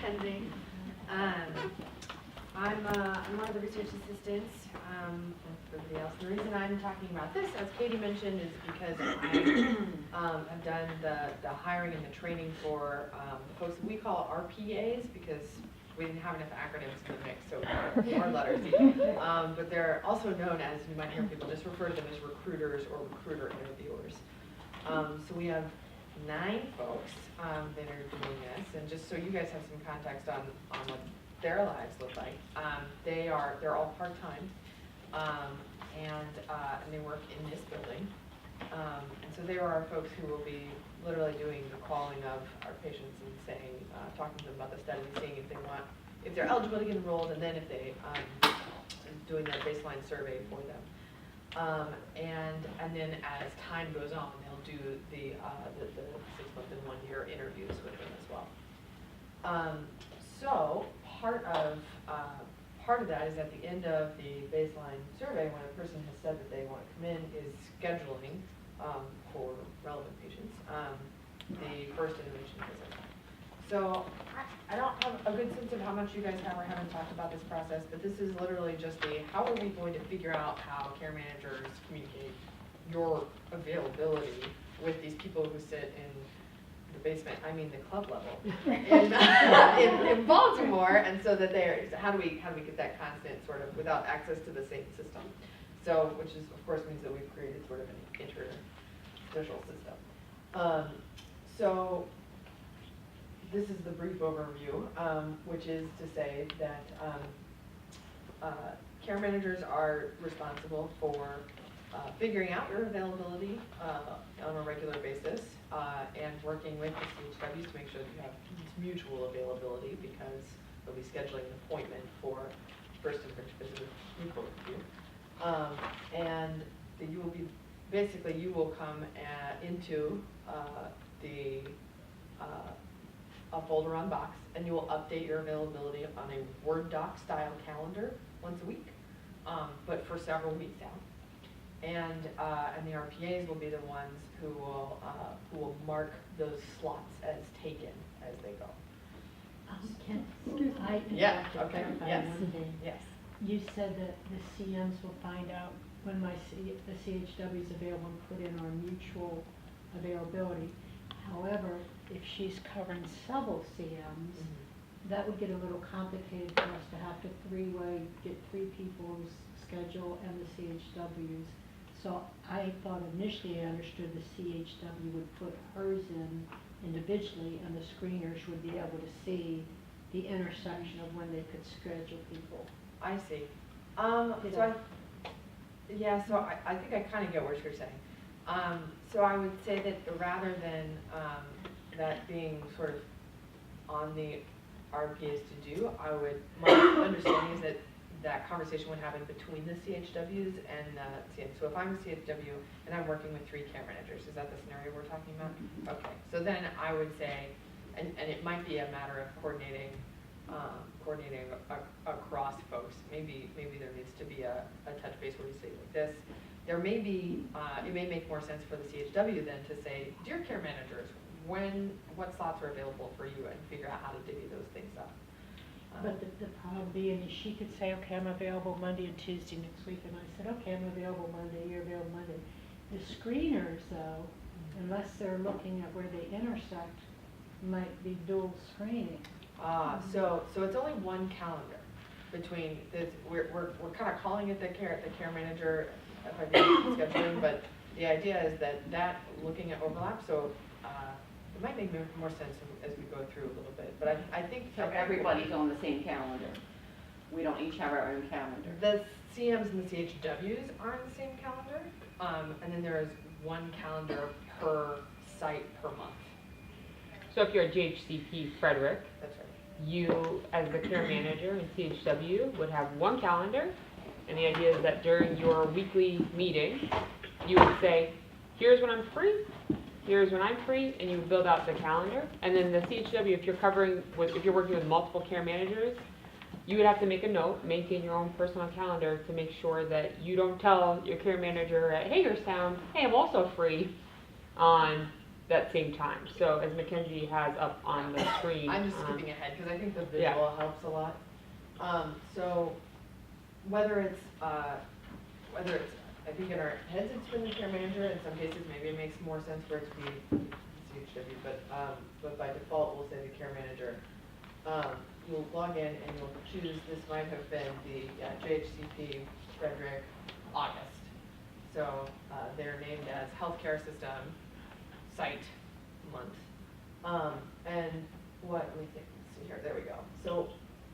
Mackenzie. I'm one of the research assistants for everybody else. The reason I'm talking about this, as Katie mentioned, is because I have done the hiring and the training for folks that we call RPAs because we didn't have enough acronyms in the mix, so more letters. But they're also known as, you might hear people just refer to them as recruiters or recruiter interviewers. So we have 9 folks that are doing this, and just so you guys have some context on what their lives look like, they're all part-time, and they work in this building, and so there are folks who will be literally doing the calling of our patients and saying, talking to them about the study, seeing if they're eligible to get enrolled, and then if they doing that baseline survey for them. And then as time goes on, they'll do the 6-month and 1-year interviews with them as well. So part of that is at the end of the baseline survey, when a person has said that they want to come in, is scheduling for relevant patients the first intervention visit. So I don't have a good sense of how much you guys have or haven't talked about this process, but this is literally just how are we going to figure out how care managers communicate your availability with these people who sit in the basement, I mean the club level, in Baltimore, and so that how do we get that constant sort of without access to the same system? So, which is of course means that we've created sort of an interstitial system. So this is the brief overview, which is to say that care managers are responsible for figuring out your availability on a regular basis and working with the CHWs to make sure that you have mutual availability because they'll be scheduling an appointment for first intervention visit with both of you. And you will be, basically you will come into a folder on Box, and you will update your availability on a Word doc style calendar once a week, but for several weeks out. And the RPAs will be the ones who will mark those slots as taken as they go. Can I Okay. Yes. Yes. You said that the CMs will find out when the CHW is available and put in our mutual availability. However, if she's covering several CMs, that would get a little complicated for us to have to three-way get 3 people's schedule and the CHWs. So I thought initially I understood the CHW would put hers in individually and the screeners would be able to see the intersection of when they could schedule people. I see. So I think I kind of get what you're saying. So I would say that rather than that being sort of on the RPAs to do, my understanding is that conversation would happen between the CHWs and CMs. So if I'm a CHW and I'm working with 3 care managers, is that the scenario we're talking about? Okay. So then I would say, and it might be a matter of coordinating across folks. Maybe there needs to be a touch base where you say like this. There may be, it may make more sense for the CHW then to say, dear care managers, what slots are available for you, and figure out how to divvy those things up. But the problem being is she could say, okay, I'm available Monday and Tuesday next week, and I said, okay, I'm available Monday, you're available Monday. The screeners, though, unless they're looking at where they intersect, might be dual screening. So it's only one calendar between this. We're kind of calling it the care manager FIV scheduling, but the idea is that looking at overlap. So it might make more sense as we go through a little bit. But I think so. Everybody's on the same calendar. We don't each have our own calendar. The CMs and the CHWs are on the same calendar, and then there is one calendar per site per month. So if you're a GHCP Frederick, that's right. You, as the care manager in CHW, would have one calendar, and the idea is that during your weekly meeting, you would say, here's when I'm free, here's when I'm free, and you would build out the calendar. And then the CHW, if you're working with multiple care managers, you would have to make a note, maintain your own personal calendar to make sure that you don't tell your care manager at Hagerstown, hey, I'm also free on that same time. So as Mackenzie has up on the screen. I'm just skipping ahead because I think the yeah. visual helps a lot. So whether it's, I think in our heads it's been the care manager. In some cases, maybe it makes more sense for it to be CHW, but by default, we'll say the care manager. You'll log in and you'll choose, this might have been the JHCP Frederick August. So they're named as Healthcare System Site Month. And what, let me think, let's see here, there we go. So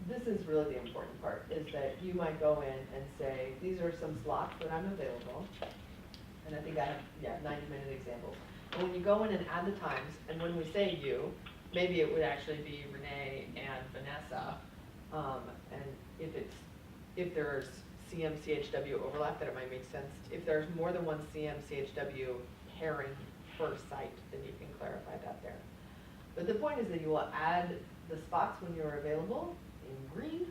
this is really the important part, is that you might go in and say, these are some slots that I'm available. And I think I have, 90-minute examples. And when you go in and add the times, and when we say you, maybe it would actually be Renee and Vanessa. And if there's CM-CHW overlap, then it might make sense. If there's more than one CM-CHW pairing per site, then you can clarify that there. But the point is that you will add the spots when you're available in green,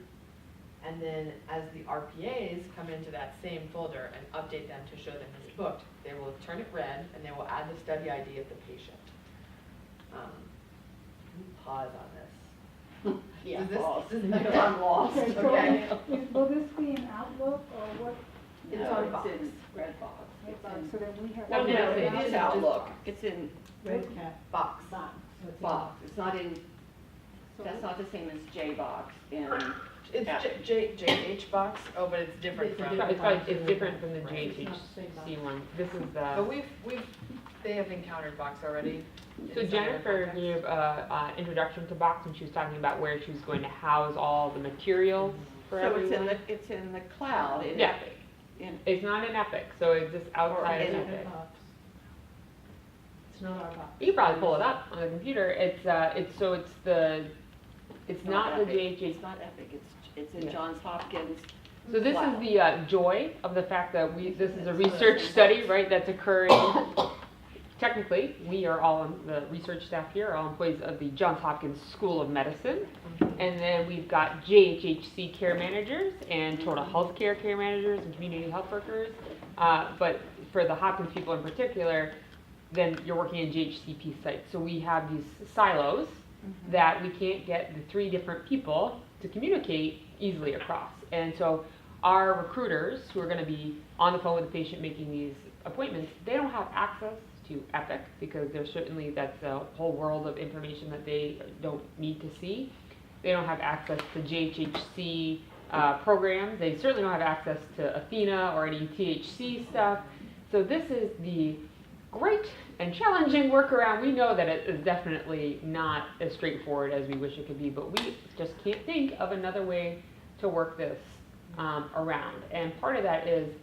and then as the RPAs come into that same folder and update them to show them as booked, they will turn it red and they will add the study ID of the patient. Pause on this. Yeah, Does this- pause. does this- Because I'm lost. Okay, so Okay. will this be in Outlook or what? It's No, on box. in Red Box. It's in, So then we have. No, no, no, it it's is just Outlook. box. It's in Red Cat Box. box. So it's in Box. It's not in, So that's not the same as J Box in, It's Yeah. JH box, oh, but it's different It's a from. different It's probably, it's different from the Right. It's not the same box. JHHC one. This is But the, they have encountered box already. so in some other Jennifer contexts. gave introduction to Box when she was talking about where she was going to house all the materials for so everyone. it's in the cloud in Yeah. Epic. In, It's not in Epic, so it's just outside in of Red Epic. box. It's not our box. You can probably pull it up on the computer. It's not the Epic. JHHC. It's not Epic, it's in Yeah. Johns Hopkins. So this Cloud. is the joy of the fact that this is a It's research the- study, right, that's occurring. Technically, we are all, the research staff here, are all employees of the Johns Hopkins School of Medicine. And then we've got JHHC care managers and total healthcare care managers and community health workers. But for the Hopkins people in particular, then you're working in JHCP sites. So we have these silos that we can't get the 3 different people to communicate easily across. And so our recruiters who are going to be on the phone with the patient making these appointments, they don't have access to Epic because that's a whole world of information that they don't need to see. They don't have access to JHHC programs. They certainly don't have access to Athena or any THC stuff. So this is the great and challenging workaround. We know that it is definitely not as straightforward as we wish it could be, but we just can't think of another way to work this around. And part of that is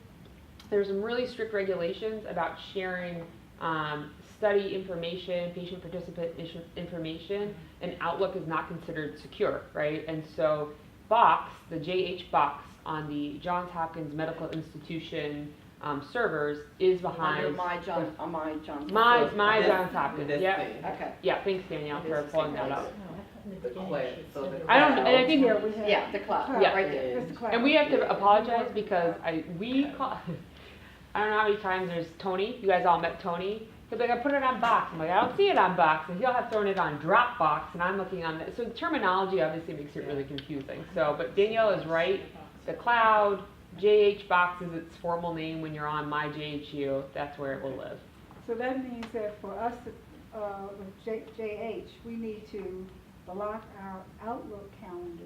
there's some really strict regulations about sharing study information, patient participant information, and Outlook is not considered secure, right? And so Box, the JH Box on the Johns Hopkins Medical Institution servers is behind Under my Johns Hopkins. my This- Johns Hopkins. this Yeah, thing. Okay. yeah. Thanks Danielle It for is the pulling same that place. up. No, I thought in the The beginning clay, she so said the it I don't, was- and I think Yeah, we have. Yeah, the cloud, Yeah. right there. It's the cloud. And we have to apologize because we call, I don't know how many times there's Tony, you guys all met Tony. He'll be like, I put it on Box. I'm like, I don't see it on Box. And he'll have thrown it on Dropbox and I'm looking on that. So terminology obviously makes it really confusing. So, but Danielle is right. The cloud, JH Box is its formal name when you're on My JHU. That's where it will live. So that means that for us, with JH, we need to block our Outlook calendars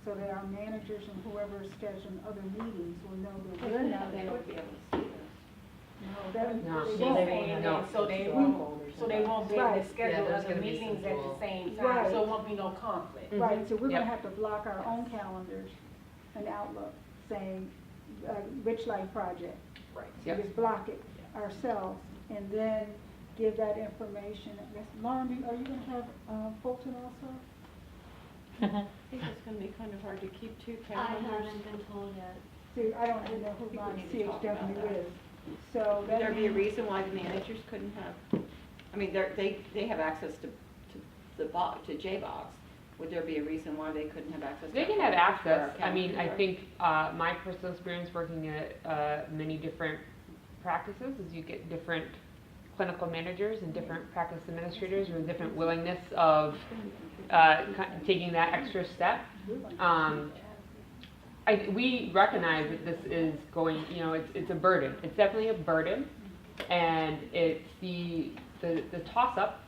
so that our managers and whoever is scheduling other meetings will know that we're not. They won't be able to see this. No, that, No. they She's won't. saying No. that so they won't be able Right. to schedule Yeah, there's other gonna be meetings at central. the same Right. time, so it won't be no conflict. Right, so we're Yep. gonna have to block our own calendars and Outlook, saying, Rich Life Project. Right. So Yep. just block it ourselves and then give that information. Lauren, are you gonna have Fulton also? I think it's gonna be kind of hard to keep 2 I calendars. haven't been told yet. See, I don't even know who think my we need to talk about CHW that. is. So Would that there be a means, reason why the managers couldn't have, I mean, they have access to the box, to J-Box. Would there be a reason why they couldn't have access to? They our can have calendars for our access. I mean, I calendar? think my personal experience working at many different practices is you get different clinical managers and different practice administrators with different willingness of taking that extra step. We recognize that this is going, it's a burden. It's definitely a burden, and it's the toss-up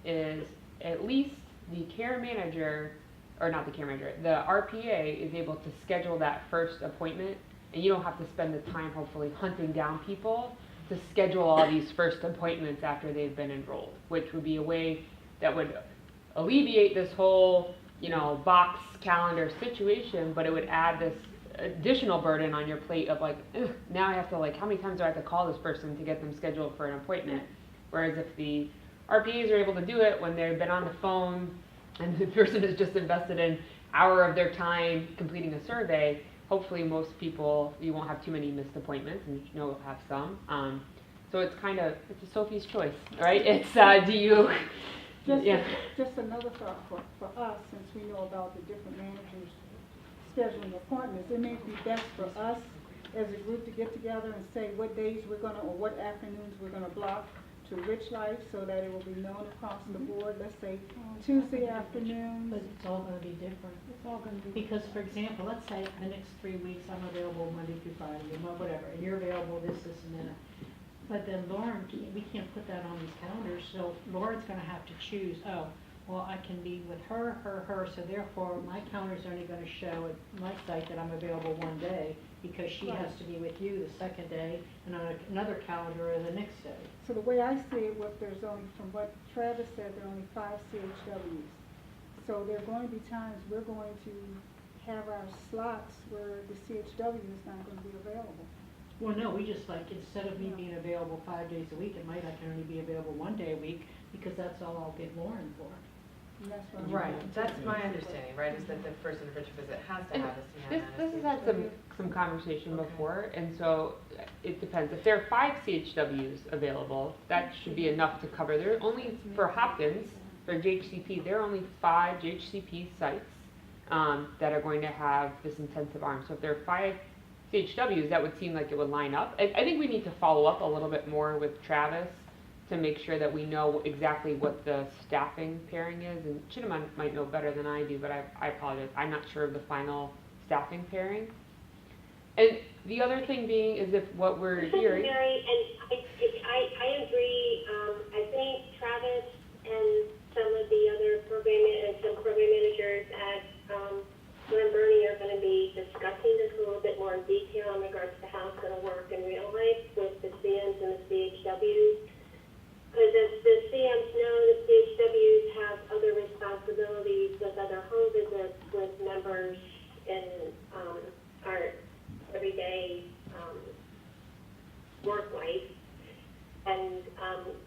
is at least the care manager, or not the care manager, the RPA is able to schedule that first appointment, and you don't have to spend the time hopefully hunting down people to schedule all these first appointments after they've been enrolled, which would be a way that would alleviate this whole, box calendar situation, but it would add this additional burden on your plate of like, ugh, now I have to how many times do I have to call this person to get them scheduled for an appointment? Whereas if the RPAs are able to do it when they've been on the phone and the person has just invested an hour of their time completing a survey, hopefully most people, you won't have too many missed appointments, and you'll have some. So it's it's a Sophie's choice, right? It's, do you, Just another thought for us, since we know about the different managers scheduling appointments, it may be best for us as a group to get together and say what days we're gonna, or what afternoons we're gonna block to Rich Life so that it will be known across the board. Let's say Tuesday afternoons. But it's all gonna be different. It's all gonna be. Because, for example, let's say the next 3 weeks I'm available Monday through Friday, or whatever, and you're available this, and that. But then Lauren, we can't put that on these calendars, so Lauren's gonna have to choose, well, I can be with her, so therefore my calendar's only gonna show at my site that I'm available one day, because she has to be with you the second day, and on another calendar the next day. So the way I see it, there's only, from what Travis said, there are only 5 CHWs. So there are going to be times we're going to have our slots where the CHW is not going to be available. Well, no, we just instead of me being available 5 days a week, I can only be available 1 day a week, because that's all I'll get Lauren for. And that's what I'm Right, saying. that's my understanding, right, is that the first individual visit has to And have a CM this has and a had CHW. some conversation Okay. before, and so it depends. If there are 5 CHWs available, that should be enough to cover. There are only, for Hopkins, for JHCP, there are only 5 JHCP sites that are going to have this intensive arm. So if there are 5 CHWs, that would seem like it would line up. I think we need to follow up a little bit more with Travis to make sure that we know exactly what the staffing pairing is, and Chinaman might know better than I do, but I apologize, I'm not sure of the final staffing pairing. And the other thing being is if what we're This is hearing. Mary, and I agree. I think Travis and some of the other program managers at Glen Burnie are going to be discussing this a little bit more in detail in regards to how it's going to work in real life with the CMs and the CHWs. Because as the CMs know, the CHWs have other responsibilities with other home visits with members in our everyday work life. And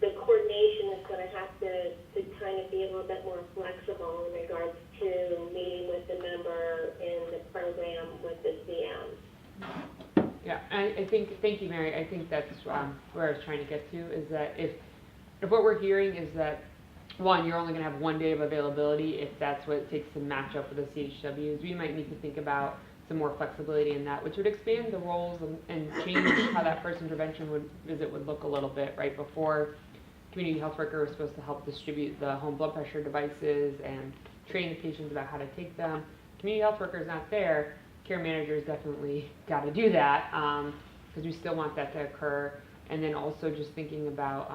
the coordination is going to have to kind of be a little bit more flexible in regards to meeting with the member in the program with the CMs. Yeah, I think, thank you, Mary. I think that's where I was trying to get to, is that if what we're hearing is that, one, you're only going to have 1 day of availability if that's what it takes to match up with the CHWs, we might need to think about some more flexibility in that, which would expand the roles and change how that first intervention visit would look a little bit. Right before, community health worker was supposed to help distribute the home blood pressure devices and train the patients about how to take them. Community health worker is not there. Care managers definitely got to do that, because we still want that to occur. And then also just thinking about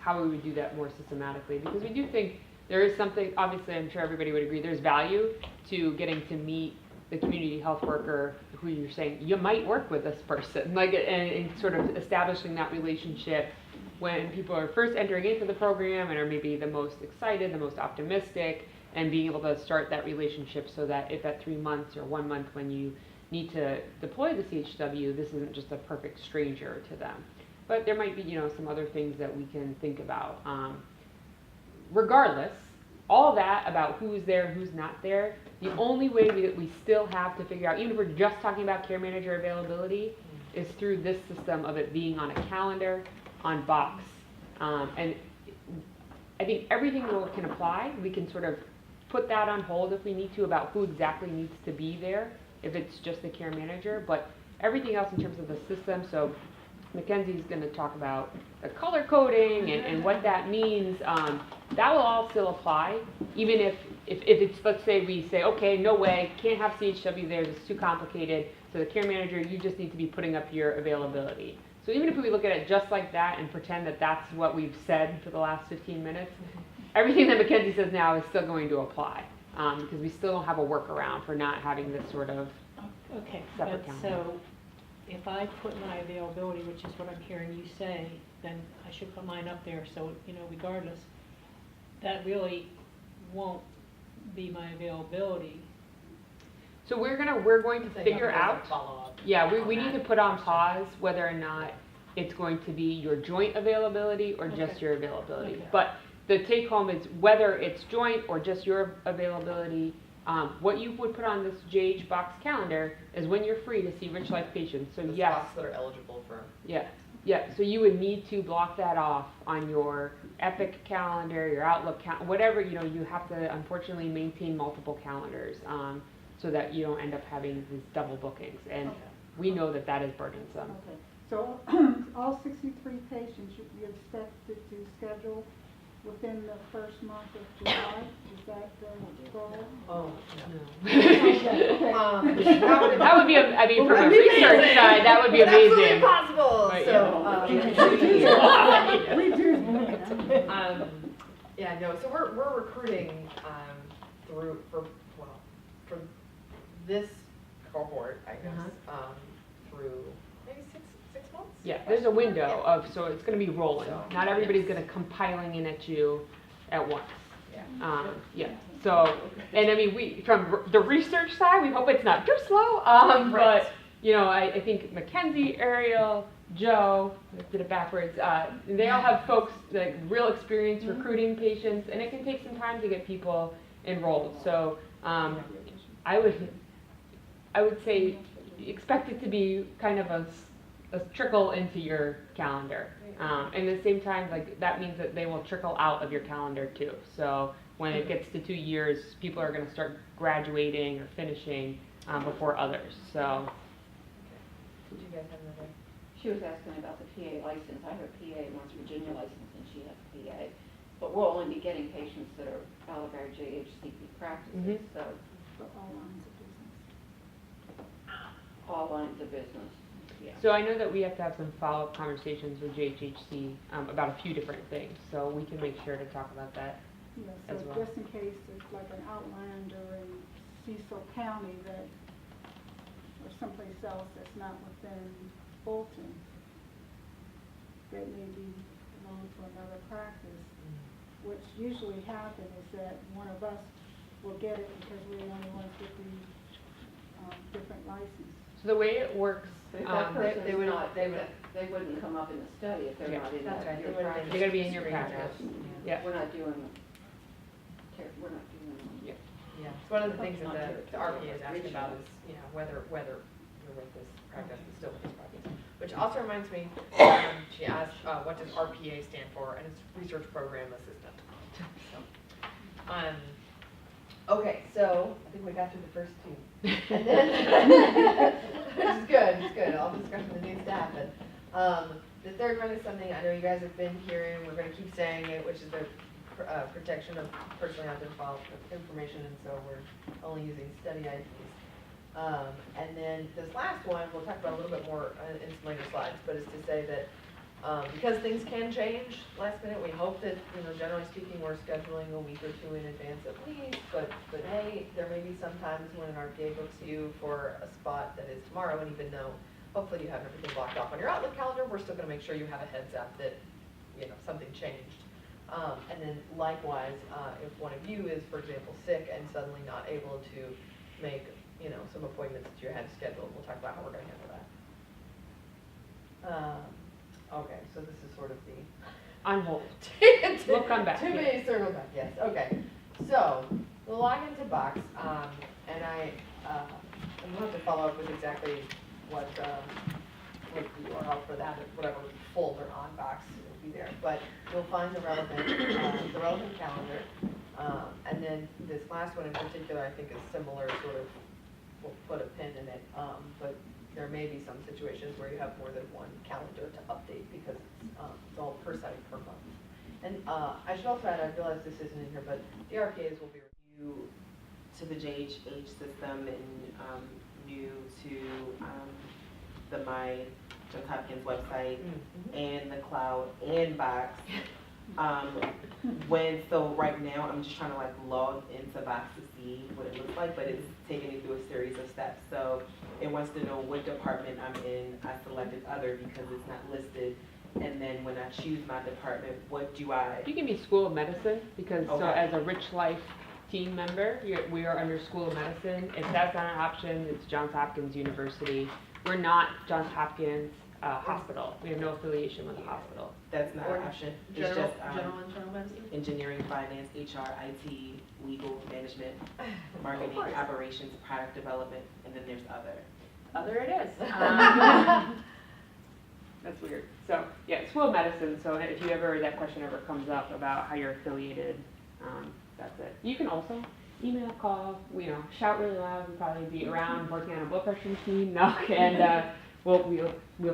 how we would do that more systematically, because we do think there is something, obviously I'm sure everybody would agree, there's value to getting to meet the community health worker who you're saying you might work with this person, and sort of establishing that relationship when people are first entering into the program and are maybe the most excited, the most optimistic, and being able to start that relationship so that if at 3 months or 1 month when you need to deploy the CHW, this isn't just a perfect stranger to them. But there might be, some other things that we can think about. Regardless, all that about who's there and who's not there, the only way that we still have to figure out, even if we're just talking about care manager availability, is through this system of it being on a calendar, on Box. And I think everything can apply. We can sort of put that on hold if we need to about who exactly needs to be there, if it's just the care manager. But everything else in terms of the system, so Mackenzie's gonna talk about the color coding and what that means, that will all still apply, even if it's, let's say we say, okay, no way, can't have CHW there, it's too complicated, so the care manager, you just need to be putting up your availability. So even if we look at it just like that and pretend that that's what we've said for the last 15 minutes, everything that Mackenzie says now is still going to apply, because we still don't have a workaround for not having this sort of Okay, separate but calendar. so if I put my availability, which is what I'm hearing you say, then I should put mine up there, so, regardless, that really won't be my availability. So we're going to Saying figure that out, doesn't follow up yeah, we on need to that put on question. pause whether or not it's going to be your joint availability or just Okay. your availability. Okay. But the take home is whether it's joint or just your availability, what you would put on this JH box calendar is when you're free to see Rich Life patients. So The yes, spots that are eligible for. yeah, so you would need to block that off on your Epic calendar, your Outlook whatever, you have to unfortunately maintain multiple calendars, so that you don't end up having these double bookings. And Okay. we know that that is burdensome. Okay, so all 63 patients you expected to schedule within the first month of July? Is that the goal? Oh, No. that would be, I mean, from a That'd be research amazing. side, that would be absolutely amazing. impossible, Right, so, yeah. We do. yeah, no, so we're recruiting, for this cohort, I guess, Uh-huh. through maybe six months? Yeah, there's a window Yeah. of, so it's gonna be rolling. So, Not everybody's yes. gonna come piling in at you at once. Yeah. Yeah, so, and I mean, from the research side, we hope it's not too slow, Right. but, I think Mackenzie, Ariel, Joe, I did it backwards, they all have folks, like, real experience recruiting patients, and it can take some time to get people enrolled, so, I would say, expect it to be kind of a trickle into your calendar. And at the same time, like, that means that they will trickle out of your calendar too. So when it gets to 2 years, people are gonna start graduating or finishing, before others, so. Did you guys have another? She was asking about the PA license. I have a PA, West Virginia license, and she has a PA. But we'll only be getting patients that are out of our JHCP practices, Mhm. so For all lines of business. all lines of business, yeah. So I know that we have to have some follow-up conversations with JHHC, about a few different things, so we can make sure to talk about that. Yeah, As so well. just in case it's like an Outlander in Cecil County that, or someplace else that's not within Fulton, that may be belong to another practice. What's usually happen is that one of us will get it because we're the only ones with the different license. So the way it works, But if that they person's would- not, they would- they wouldn't come up in the study if they're Yeah. not in That's right, your they would've practice. They gotta be in your screened practice. out. Yeah. We're not doing, we're not doing. Yeah, it's one of the things that Not the RP is asking about is, whether you're with this practice, and still with this practice. Which also reminds me, she asked, what does RPA stand for, and it's Research Program Assistant. So, okay, so I think we got through the first two. And then, it's good, all discussion with new staff, but, the third one is something I know you guys have been hearing, we're gonna keep saying it, which is the protection of personally identifiable information, and so we're only using study IDs. And then this last one, we'll talk about a little bit more in some later slides, but is to say that because things can change last minute, we hope that, generally speaking, we're scheduling a week or two in advance at least, but hey, there may be some times when an RPA books you for a spot that is tomorrow, and even though hopefully you have everything blocked off on your Outlook calendar, we're still gonna make sure you have a heads up that, something changed. And then likewise, if one of you is, for example, sick and suddenly not able to make, some appointments that you had scheduled, we'll talk about how we're gonna handle that. Okay, so this is sort of the. On hold. We'll come back, Too many circle back, yes, okay. So, the login to Box, and I'm gonna have to follow up with exactly what the URL for that, or whatever folder on Box will be there. But you'll find the relevant calendar. And then this last one in particular, I think is similar, sort of, we'll put a pin in it, but there may be some situations where you have more than one calendar to update because it's all per site per month. And I should also add, I realize this isn't in here, but the RPAs will be New to the JHH system and new to the My Johns Hopkins website and the cloud and Box. So right now I'm just trying to like log into Box to see what it looks like, but it's taking me through a series of steps. So it wants to know what department I'm in. I selected other because it's not listed. And then when I choose my department, what do I? You can be School of Medicine, because so Okay. as a Rich Life team member, we are under School of Medicine. If that's not an option, it's Johns Hopkins University. We're not Johns Hopkins Hospital. We have no affiliation with the hospital. That's not Or an option. It's general, just general internal medicine. engineering, finance, HR, IT, legal, management, marketing, course. operations, product development, and then there's other. Other it is. That's weird. So yeah, School of Medicine. So if you ever, that question ever comes up about how you're affiliated, that's it. You can also email, call, shout really loud. We'll probably be around working on a blood pressure machine. No, and we'll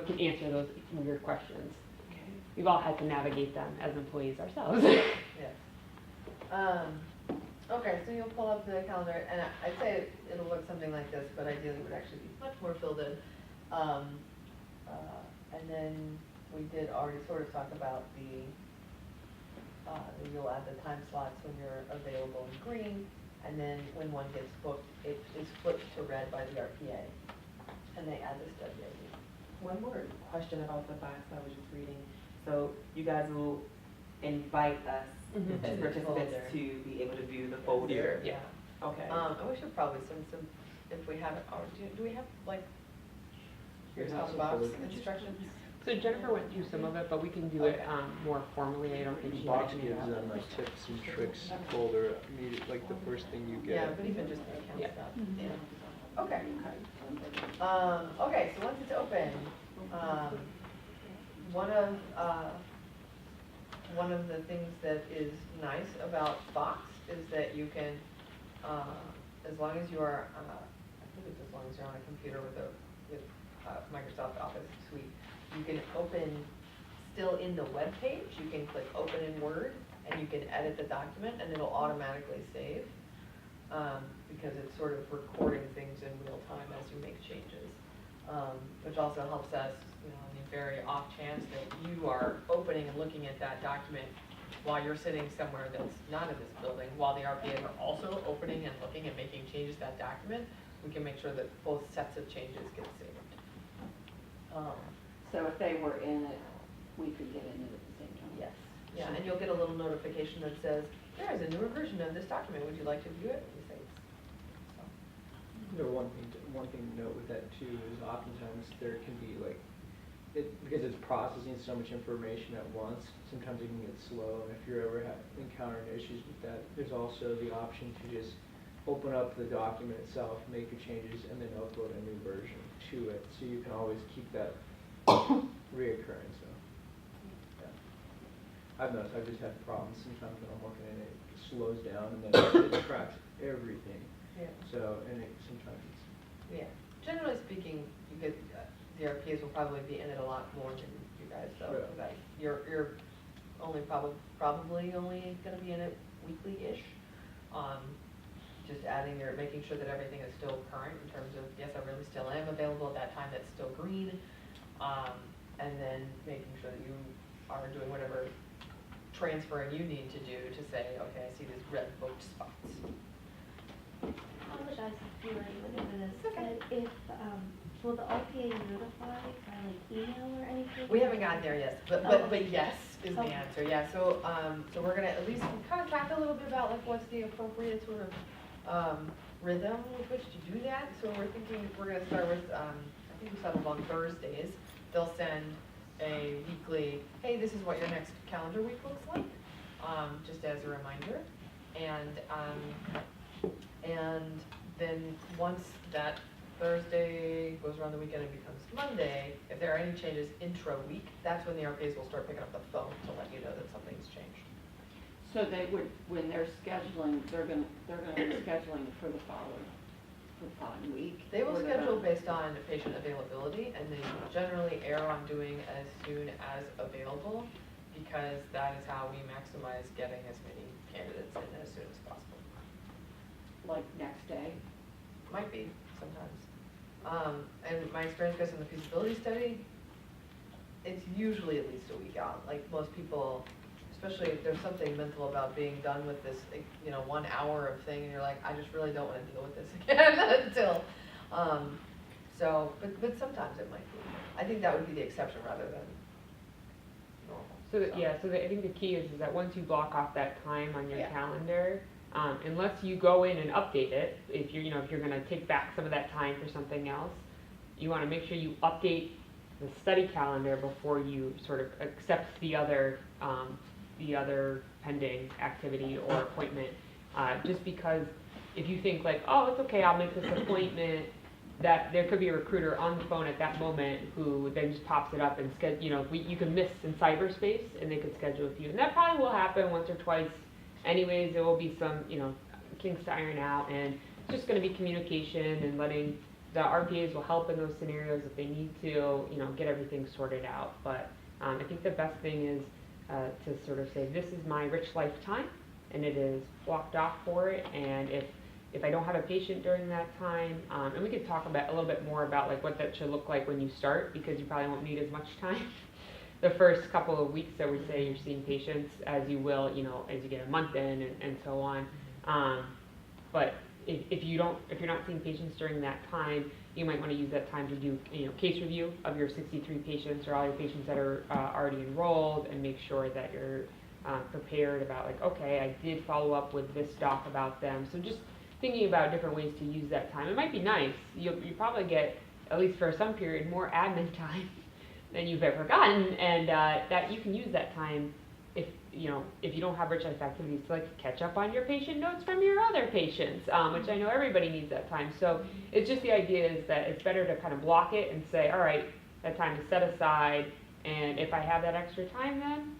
can answer those weird questions. We've all had to navigate them as employees ourselves. Yes. Okay, so you'll pull up the calendar, and I'd say it'll look something like this, but ideally it would actually be much more filled in. And then we did already sort of talk about you'll add the time slots when you're available in green, and then when one gets booked, it is flipped to red by the RPA, and they add this WAD. One more question about the box I was just reading. So you guys will invite us Mhm. as participants to be able to view the folder? Yeah. Okay. And we should probably send some, if we have it, or do we have like Here's out of the box instructions? So Jennifer went through some of it, but we can do it more formally. I don't think she Box mentioned it gives out. them a tips and tricks folder, like the first thing you Yeah, get. but even just the account Yeah. stuff, yeah. Okay. Okay, so once it's open, one of the things that is nice about Box is that you can, as long as you are, I think it's as long as you're on a computer with Microsoft Office Suite, you can open, still in the web page, you can click open in Word, and you can edit the document, and it'll automatically save, because it's sort of recording things in real time as you make changes, which also helps us, in the very off chance that you are opening and looking at that document while you're sitting somewhere that's not in this building, while the RPAs are also opening and looking and making changes to that document, we can make sure that both sets of changes get saved. So if they were in it, we could get in it at the same time? Yes, yeah, and you'll get a little notification that says, there is a newer version of this document, would you like to view it? And you say, One thing to note with that too is oftentimes there can be because it's processing so much information at once, sometimes it can get slow, and if you're ever encountering issues with that, there's also the option to just open up the document itself, make your changes, and then upload a new version to it, so you can always keep that reoccurring, so. Yeah. I've noticed, I've just had problems sometimes when I'm working and it slows down and then it tracks everything. yeah. So, and sometimes it's. Yeah, generally speaking, you get, the RPAs will probably be in it a lot more than you guys, so, Yeah. that you're only probably only gonna be in it weekly-ish. Just making sure that everything is still current in terms of, yes, I really still am available at that time, that's still green. And then making sure that you are doing whatever transferring you need to do to say, okay, I see these red booked spots. I apologize if you already went over this, It's okay. but if, will the RPA notify by email or anything? We haven't gotten there yet, but yes is the Okay. answer, yeah, so we're gonna at least kind of talk a little bit about what's the appropriate sort of rhythm with which to do that, so we're thinking, we're gonna start with, I think we settled on Thursdays, they'll send a weekly, hey, this is what your next calendar week looks like, just as a reminder, and then once that Thursday goes around the weekend and becomes Monday, if there are any changes intra-week, that's when the RPAs will start picking up the phone to let you know that something's changed. So they would, when they're scheduling, they're gonna be scheduling for the following the following week. They will or the- schedule based on patient availability, and they generally err on doing as soon as available, because that is how we maximize getting as many candidates in as soon as possible. Like next day. Might be, sometimes. And my experience goes in the feasibility study, it's usually at least a week out. Like, most people, especially if there's something mental about being done with this, like, 1 hour of thing, and you're like, I just really don't want to deal with this again until, but sometimes it might be. I think that would be the exception rather than normal. I think the key is that once you block off that time on your Yeah. calendar, unless you go in and update it, if you're gonna take back some of that time for something else, you wanna make sure you update the study calendar before you sort of accept the other pending activity or appointment. Just because if you think like, oh, it's okay, I'll make this appointment, that there could be a recruiter on the phone at that moment who then just pops it up and you can miss in cyberspace and they could schedule with you. And that probably will happen once or twice. Anyways, there will be some, kinks to iron out, and it's just gonna be communication and letting the RPAs will help in those scenarios if they need to, get everything sorted out. But I think the best thing is to sort of say, this is my rich lifetime, and it is blocked off for it. And if I don't have a patient during that time, and we could talk about a little bit more about like what that should look like when you start, because you probably won't need as much time the first couple of weeks that we say you're seeing patients as you will, as you get a month in and so on. But if you're not seeing patients during that time, you might want to use that time to do case review of your 63 patients or all your patients that are already enrolled, and make sure that you're prepared about like, okay, I did follow up with this doc about them. So just thinking about different ways to use that time. It might be nice. You probably get, at least for some period, more admin time than you've ever gotten, and that you can use that time if you don't have rich life activities to like catch up on your patient notes from your other patients, which I know everybody needs that time. So it's just the idea is that it's better to kind of block it and say, all right, that time is set aside, and if I have that extra time then,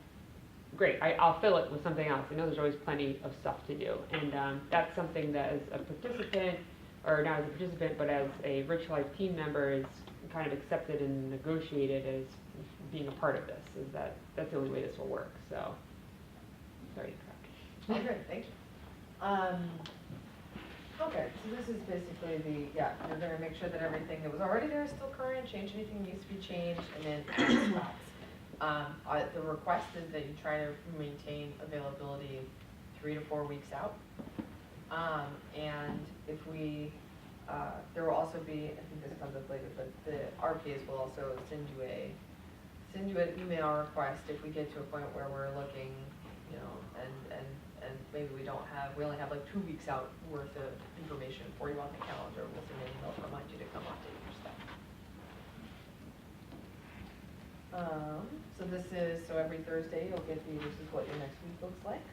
great, I'll fill it with something else. I know there's always plenty of stuff to do, and that's something that as a participant, or not as a participant, but as a Rich Life team member is kind of accepted and negotiated as being a part of this, is that's the only way this will work. So, sorry to Okay, thank you. Okay, so this is basically you're gonna make sure that everything that was already there is still current, change anything that needs to be changed, and then add spots. The request is that you try to maintain availability 3 to 4 weeks out. And if there will also be, I think this comes up later, but the RPAs will also send you an email request if we get to a point where we're looking, and maybe we only have like 2 weeks out worth of information for you on the calendar. We'll send an email to remind you to come update your stuff. So every Thursday you'll get this is what your next week looks like.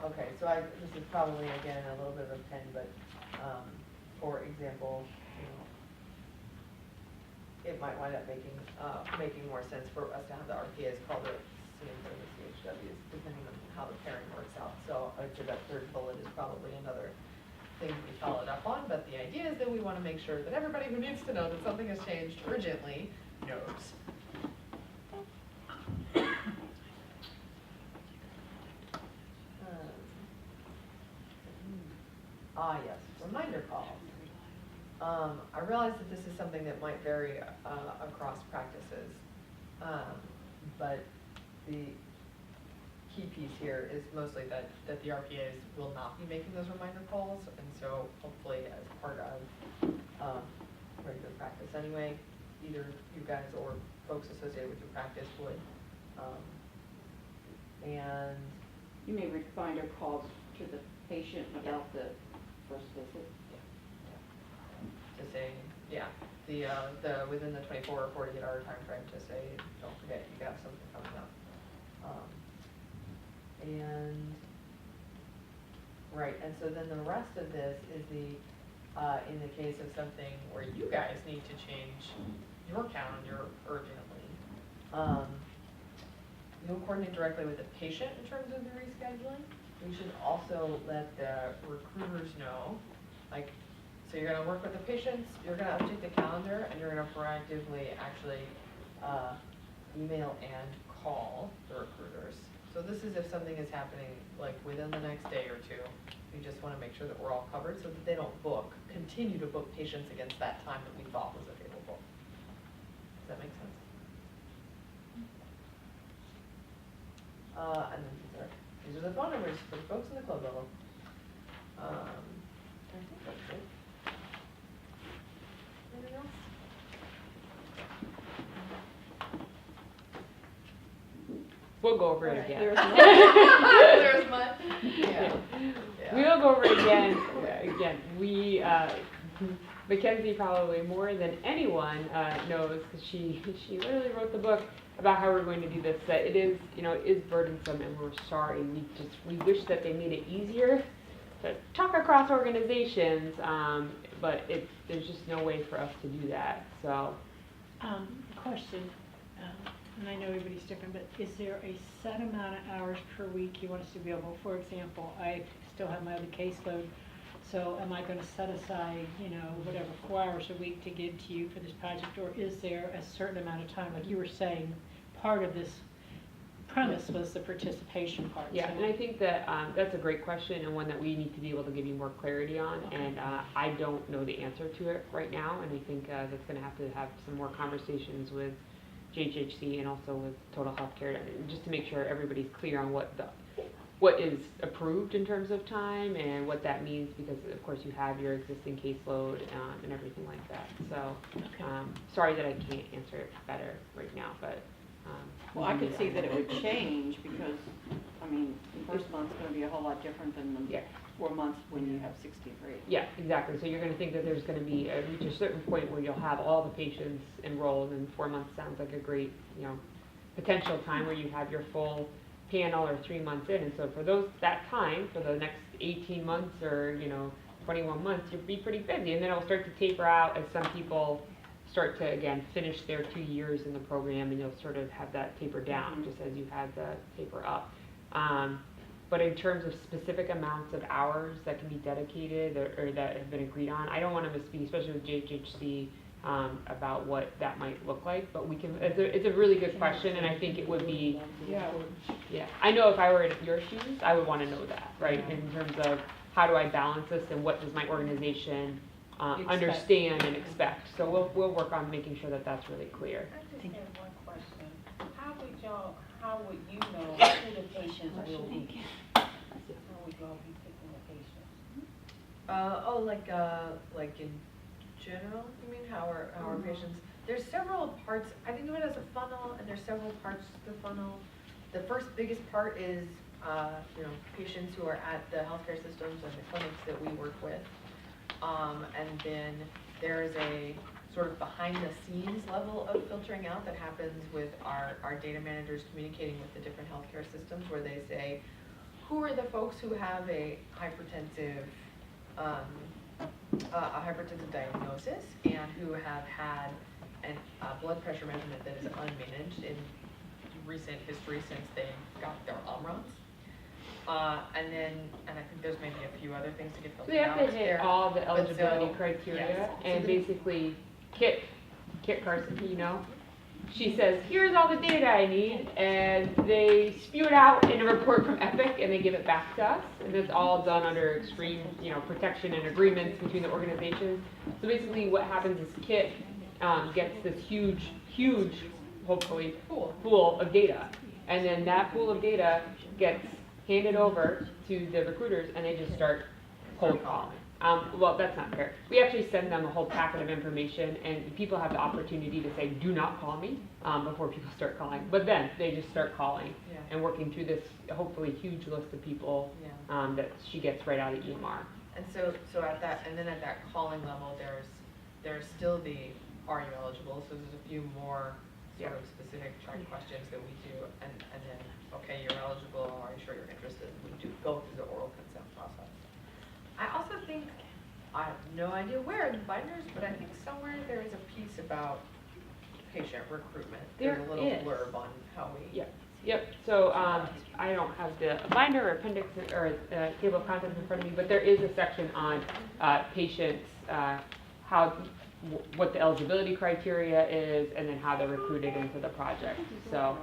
Okay, so this is probably again a little bit of a pen, but for example, it might wind up making more sense for us to have the RPAs call the CMs and the CHWs, depending on how the pairing works out. So I'd say that third bullet is probably another thing to be followed up on, but the idea is that we want to make sure that everybody who needs to know that something has changed urgently knows. Yes, reminder calls. I realize that this is something that might vary across practices, but the key piece here is mostly that the RPAs will not be making those reminder calls, and so hopefully as part of regular practice anyway, either you guys or folks associated with your practice would. And You may reminder calls to the patient about the first visit. to say, within the 24 or 48 hour time frame to say, don't forget, you got something coming up. And so then the rest of this is in the case of something where you guys need to change your calendar urgently, you'll coordinate directly with the patient in terms of the rescheduling. We should also let the recruiters know, like, so you're gonna work with the patients, you're gonna update the calendar, and you're gonna proactively actually email and call the recruiters. So this is if something is happening like within the next day or two. We just wanna make sure that we're all covered so that they don't continue to book patients against that time that we thought was available. Does that make sense? And then these are the phone numbers for the folks in the club level. I think that's it. Anything else? We'll go over it again. There's There's mud. Yeah. We'll go over it again. Again, Mackenzie probably more than anyone knows, because she literally wrote the book about how we're going to do this. That it is, it is burdensome, and we're sorry. We wish that they made it easier to talk across organizations, but there's just no way for us to do that. So, Question, and I know everybody's different, but is there a set amount of hours per week you want us to be able? For example, I still have my other caseload, so am I going to set aside, 4 hours a week to give to you for this project, or is there a certain amount of time? Like you were saying, part of this premise was the participation part. yeah, so- and I think that that's a great question, and one that we need to be able to give you more clarity on. Okay. And I don't know the answer to it right now, and I think that's going to have some more conversations with JHHC and also with Total Healthcare, just to make sure everybody's clear on what is approved in terms of time and what that means, because of course you have your existing caseload and everything like that. So, sorry that I can't answer it better right now, but. Well, I could see that it would change because, the first month's gonna be a whole lot different than the 4 months when you have 16 grades. Yeah, exactly. So you're going to think that there's going to be reach a certain point where you'll have all the patients enrolled, and 4 months sounds like a great, potential time where you have your full panel, or 3 months in. And so for that time, for the next 18 months or 21 months, you'll be pretty busy, and then it'll start to taper out as some people start to again finish their 2 years in the program, and you'll sort of have that taper down just as you had the taper up. But in terms of specific amounts of hours that can be dedicated or that have been agreed on, I don't want to misspeak, especially with JHHC, about what that might look like. But we can. It's a really good question, and I think it would be. Yeah. I know if I were in your shoes, I would want to know that, right? In terms of how do I balance this, and what does my organization understand and expect. So we'll work on making sure that that's really clear. I just have one question. How would you know who the patients will be? How would y'all be picking the patients? Like in general, you mean, how are patients? There's several parts. I think of it as a funnel, and there's several parts to the funnel. The first biggest part is, patients who are at the healthcare systems and the clinics that we work with. And then there's a sort of behind the scenes level of filtering out that happens with our data managers communicating with the different healthcare systems, where they say, who are the folks who have a hypertensive diagnosis and who have had a blood pressure measurement that is unmanaged in recent history since they got their OMRONs. And I think there's maybe a few other things to get filtered out. So they have to hit all the eligibility so, criteria, yes. and So basically, Kit Carson, she says, here's all the data I need, and they spew it out in a report from Epic, and they give it back to us, and it's all done under extreme, protection and agreements between the organizations. So basically, what happens is Kit gets this huge, hopefully, pool of data, and then that pool of data gets handed over to the recruiters, and they just start cold calling. Well, that's not fair. We actually send them a whole packet of information, and people have the opportunity to say, do not call me, before people start calling. But then they just start calling and working through this hopefully huge list of people that she gets right out of EMR. And so at that calling level, there's still the are you eligible? So there's a few more sort of specific track questions that we do, and then okay, you're eligible. Are you sure you're interested? We do go through the oral consent process. I also think, I have no idea where in the binders, but I think somewhere there is a piece about patient recruitment. There's a little blurb on how we Yep, so I don't have the binder or appendix or table of contents in front of me, but there is a section on patients, what the eligibility criteria is, and then how they're recruited into the project. So,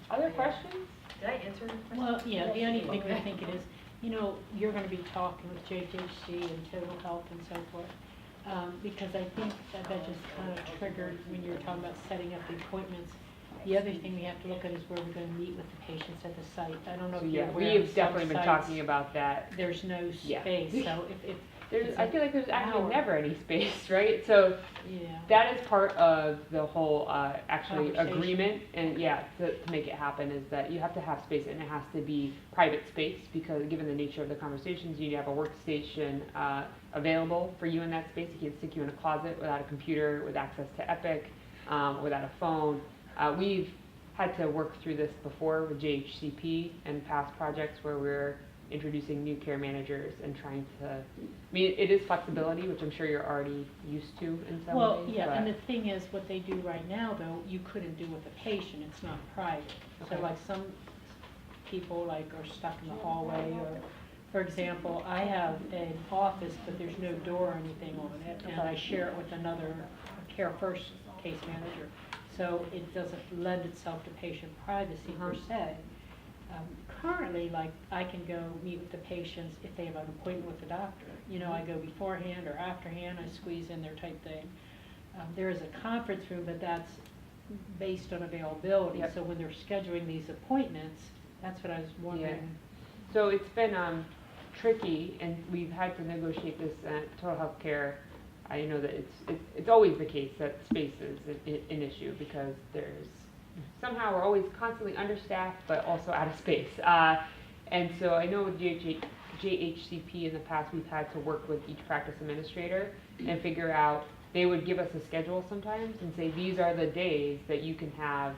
other questions? Did I answer your question? Well, yeah, the only thing I think it is, you know, you're gonna be talking with JHC and Total Health and so forth. Because I think that just kind of triggered when you were talking about setting up the appointments. The other thing we have to look at is where we're gonna meet with the patients at the site. I don't know So if you're yeah, aware of we've some definitely been sites, talking about that. there's no Yeah. space, so if I feel like there's actually hour. never any space, right? So yeah. that is part of the whole actually Conversation. agreement, and yeah, to make it happen is that you have to have space, and it has to be private space because given the nature of the conversations, you need to have a workstation available for you in that space. You can't stick you in a closet without a computer, with access to Epic, without a phone. We've had to work through this before with JHCP and past projects where we're introducing new care managers and trying to, I mean, it is flexibility, which I'm sure you're already used to in some Well, ways. yeah, but- and the thing is, what they do right now, though, you couldn't do with a patient, it's not private. So Okay. like some people like are stuck in the hallway, or, for example, I have an office, but there's no door or anything on it, and I share it with another Care First case manager. So it doesn't lend itself to patient privacy per se. Currently, like, I can go meet with the patients if they have an appointment with the doctor. You know, I go beforehand or afterhand, I squeeze in there type thing. There is a conference room, but that's based on availability. Yep. So when they're scheduling these appointments, that's what I was wondering. So it's been tricky, and we've had to negotiate this at Total Health Care. I know that it's always the case that space is an issue because there's somehow we're always constantly understaffed, but also out of space. And so I know with JHCP in the past, we've had to work with each practice administrator and figure out, they would give us a schedule sometimes and say, these are the days that you can have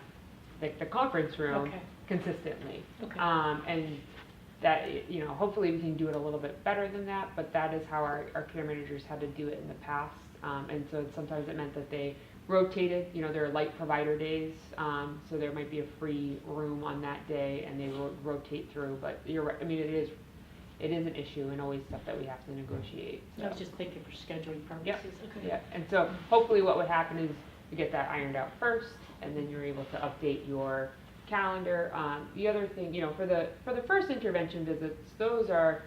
like the conference room Okay. consistently. Okay. And that, you know, hopefully we can do it a little bit better than that, but that is how our care managers had to do it in the past. And so sometimes it meant that they rotated, you know, there are light provider days, so there might be a free room on that day and they rotate through, but you're right, I mean, it is an issue and always stuff that we have to negotiate. I was just thinking for scheduling purposes. Yep. Okay. Yeah, and so hopefully what would happen is you get that ironed out first, and then you're able to update your calendar. The other thing, you know, for the first intervention visits, those are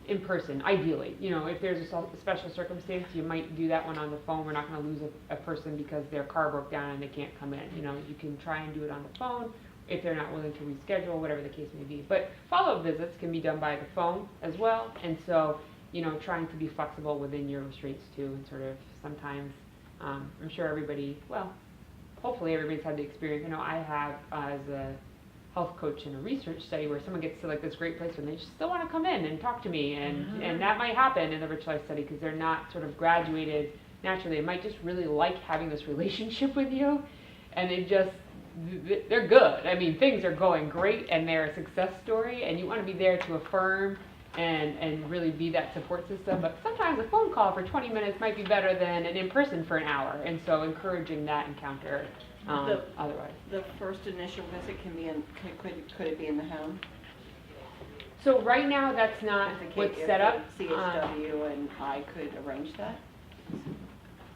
in person, ideally. You know, if there's a special circumstance, you might do that one on the phone. We're not going to lose a person because their car broke down and they can't come in. You know, you can try and do it on the phone if they're not willing to reschedule, whatever the case may be. But follow-up visits can be done by the phone as well. And so, you know, trying to be flexible within your restraints too, and sort of sometimes, I'm sure everybody, well, hopefully everybody's had the experience. I know I have as a health coach in a research study where someone gets to like this great place and they just still want to come in and talk to me, and that might happen in the rich life study because they're not sort of graduated naturally. They might just really like having this relationship with you, and they're good. I mean, things are going great and they're a success story, and you want to be there to affirm and really be that support system. But sometimes a phone call for 20 minutes might be better than an in-person for an hour, and so encouraging that encounter otherwise. The first initial visit can be could it be in the home? So right now, that's not If the what's if set the up. CHW and I could arrange that?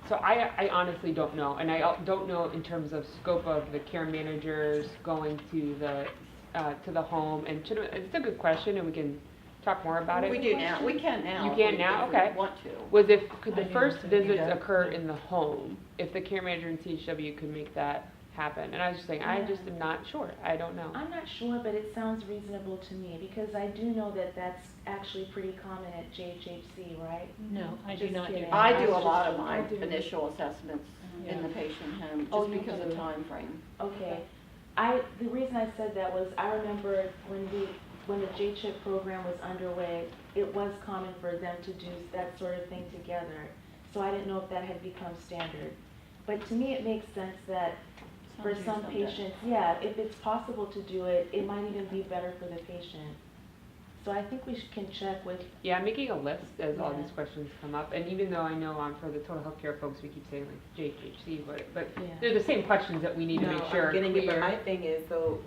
So I honestly don't know, and I don't know in terms of scope of the care managers going to the home. And it's a good question, and we can talk more about it. We do now, we can now. You if can we- now? if we Okay. want to. Could the I first didn't think visits that. occur in the home if the care manager and CHW could make that happen? And I was just saying, I just am not sure. I don't know. I'm not sure, but it sounds reasonable to me, because I do know that that's actually pretty common at JHHC, right? No, I do Just not do kidding. that. I do a That's lot just- of my I do. initial assessments in the patient home, Oh, just you because of do. time frame. Okay. The reason I said that was, I remember when the JCHIP program was underway, it was common for them to do that sort of thing together. So I didn't know if that had become standard. But to me, it makes sense that for Some do, some some don't. patients, yeah, if it's possible to do it, it might even be better for the patient. So I think we can check with, Yeah, I'm making a list as all Yeah. these questions come up, and even though I know for the total healthcare folks, we keep saying like JHC, but Yeah. they're the same questions that we need to No, make sure are I'm getting it, but clear. my thing is, so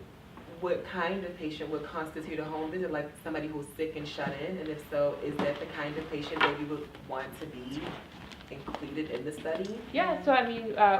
what kind of patient would constitute a home visit? Like somebody who's sick and shut in? And if so, is that the kind of patient that you would want to be included in the study? Yeah, so I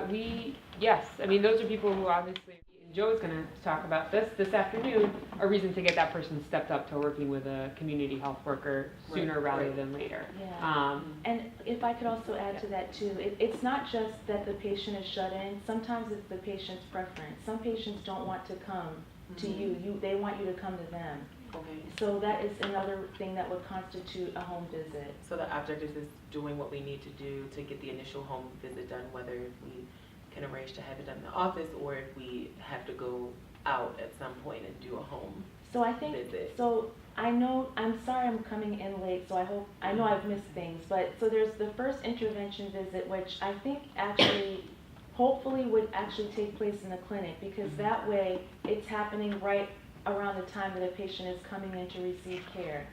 mean, yes, I mean, those are people who obviously, and Joe's gonna talk about this afternoon, a reason to get that person stepped up to working with a community health worker sooner Right, rather right. than later. yeah. And if I could also add to that too, it's not just that the patient is shut in, sometimes it's the patient's preference. Some patients don't want to come to you, they want you to come to them. Okay. So that is another thing that would constitute a home visit. So the object is just doing what we need to do to get the initial home visit done, whether we can arrange to have it done in the office or if we have to go out at some point and do a home So I think, visit. so I know, I'm sorry I'm coming in late, so I know I've missed things, but, so there's the first intervention visit, which I think actually, hopefully would actually take place in the clinic, because that way, it's happening right around the time that a patient is coming in to receive care.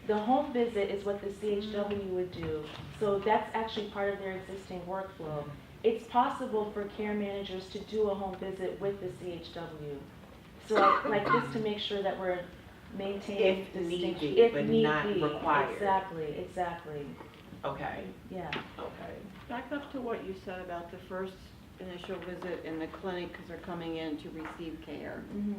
The home visit is what the CHW would do, so that's actually part of their existing workflow. It's possible for care managers to do a home visit with the CHW. So like just to make sure that we're maintaining If needed, distinction. If but need not be. required. Exactly, Okay, yeah. okay. Back up to what you said about the first initial visit in the clinic, because they're coming in to receive care. Mhm.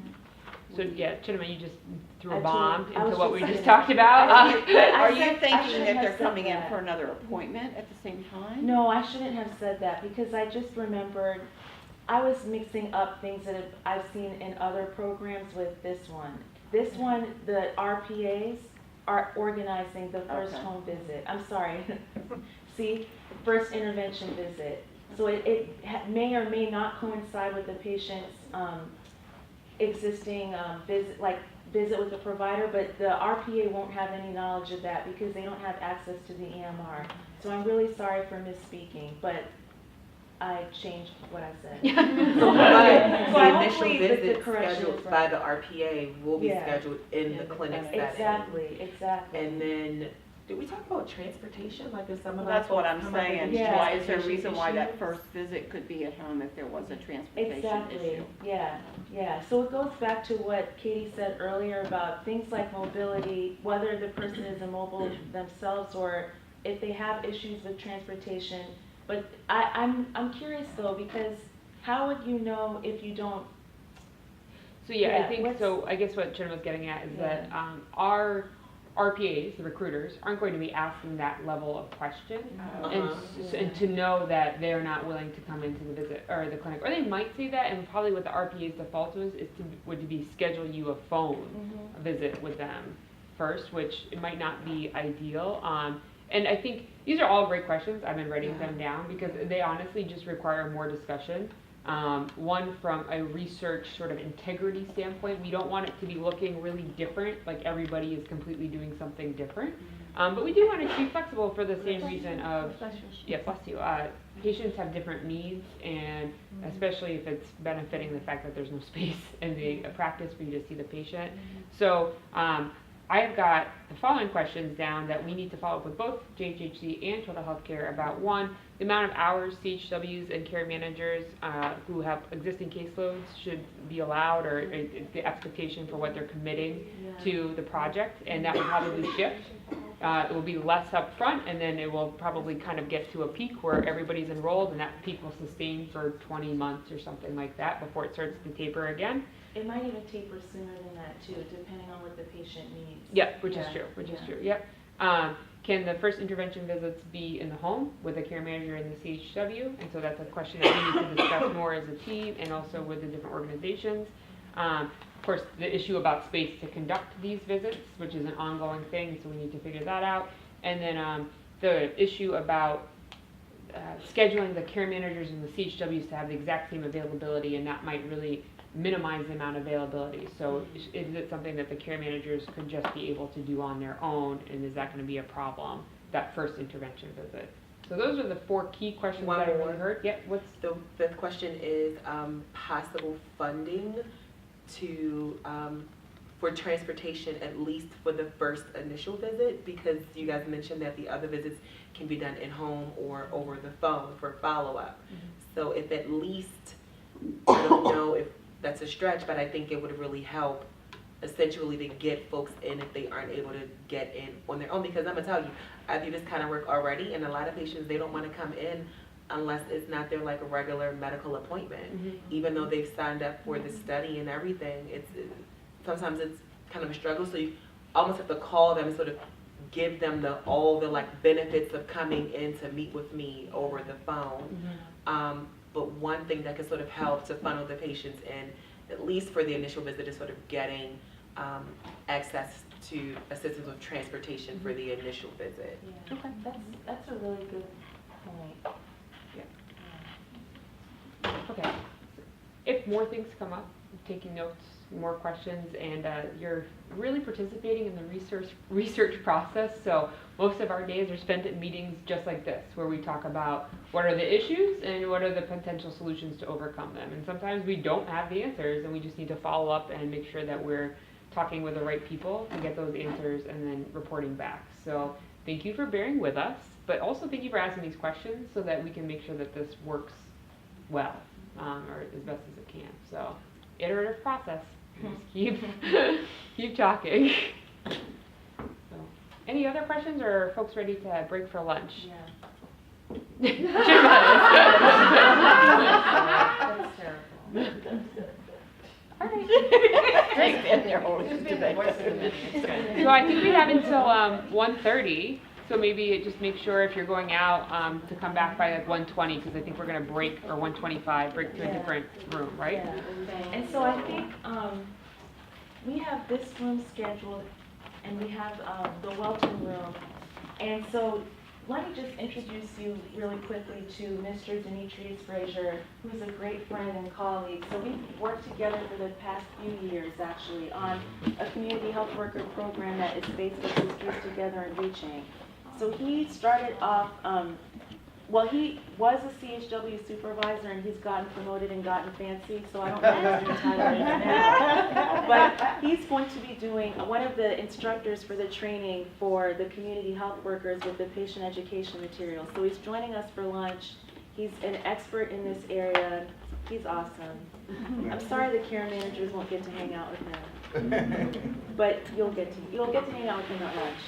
So yeah, Chinema, you just threw a I bomb I into was what we just just saying- talked about. I Are you said- I thinking shouldn't that have they're said coming in that. for another appointment at the same time? No, I shouldn't have said that, because I just remembered, I was mixing up things that I've seen in other programs with this one. This one, the RPAs are organizing the first Okay. home visit. I'm sorry. See, first intervention visit. So it may or may not coincide with the patient's existing visit with the provider, but the RPA won't have any knowledge of that because they don't have access to the EMR. So I'm really sorry for misspeaking, but I changed what I said. So but So I the initial hopefully that the visit correction scheduled is by right. the RPA will be Yeah. scheduled in the clinic setting. Exactly. And then, did we talk about transportation? Like if some Well, of our that's what folks I'm come up with saying. these Yeah. Why is there a transportation reason why that issues? first visit could be at home if there was a transportation Exactly, issue? yeah. So it goes back to what Katie said earlier about things like mobility, whether the person is immobile themselves or if they have issues with transportation. But I'm curious though, because how would you know if you don't? So yeah, I Yeah, think, what's- so I guess what Jen was getting at is Yeah. that our RPAs, the recruiters, aren't going to be asking that level of question. And, Uh-huh. and to know that they're not willing to come into the visit or the clinic, or they might say that, and probably what the RPA's default would be schedule you a phone visit with them first, which it might not be ideal. And I think these are all great questions. I've been writing them down because they honestly just require more discussion. One, from a research sort of integrity standpoint, we don't want it to be looking really different, like everybody is completely doing something different. But we do want it to be flexible for the same reason of, yeah, bless you. Patients have different needs, and especially if it's benefiting the fact that there's no space in the practice for you to see the patient. So I've got the following questions down that we need to follow up with both JHHC and Total Healthcare about. One, the amount of hours CHWs and care managers who have existing caseloads should be allowed, or the expectation for what they're committing to the project, and that will probably shift. It will be less upfront, and then it will probably kind of get to a peak where everybody's enrolled, and that peak will sustain for 20 months or something like that before it starts to taper again. It might even taper sooner than that too, depending on what the patient needs. Yep, which is Yeah, true, which is yeah. true, yep. Can the first intervention visits be in the home with a care manager in the CHW? And so that's a question that we need to discuss more as a team and also with the different organizations. Of course, the issue about space to conduct these visits, which is an ongoing thing, so we need to figure that out. And then the issue about scheduling the care managers and the CHWs to have the exact same availability, and that might really minimize the amount of availability. So is it something that the care managers could just be able to do on their own, and is that going to be a problem, that first intervention visit? So those are the 4 key questions One that I more. really heard. Yep, what's The fifth question is possible funding to for transportation, at least for the first initial visit, because you guys mentioned that the other visits can be done at home or over the phone for follow-up. So if at least, I don't know if that's a stretch, but I think it would really help essentially to get folks in if they aren't able to get in on their own. Because I'm gonna tell you, I do this kind of work already, and a lot of patients, they don't want to come in unless it's not their like a regular medical appointment. Even though they've signed up for the study and everything, sometimes it's kind of a struggle. So you almost have to call them and sort of give them all the like benefits of coming in to meet with me over the phone. But one thing that can sort of help to funnel the patients in, at least for the initial visit, is sort of getting access to assistance with transportation for the initial visit. Yeah. Okay, that's a really good point. Okay. If more things come up, taking notes, more questions, and you're really participating in the research process. So most of our days are spent at meetings just like this, where we talk about what are the issues and what are the potential solutions to overcome them. And sometimes we don't have the answers, and we just need to follow up and make sure that we're talking with the right people to get those answers and then reporting back. So thank you for bearing with us, but also thank you for asking these questions so that we can make sure that this works well, or as best as it can. So iterative process. Just keep talking. So, any other questions, or are folks ready to break for lunch? Yeah. That's terrible. All right. So I think we have until 1:30. So maybe just make sure if you're going out to come back by like 1:20, because I think we're going to break, or 1:25, break to a different room, right? Yeah. And so I think we have this room scheduled, and we have the Welton room. And so let me just introduce you really quickly to Mr. Demetrius Frazier, who's a great friend and colleague. So we've worked together for the past few years, actually, on a community health worker program that is based with Sisters Together and Reaching. So he started off, he was a CHW supervisor, and he's gotten promoted and gotten fancy, so I don't know what his title is now. But he's going to be doing one of the instructors for the training for the community health workers with the patient education material. So he's joining us for lunch. He's an expert in this area. He's awesome. I'm sorry the care managers won't get to hang out with him, but you'll get to hang out with him at lunch.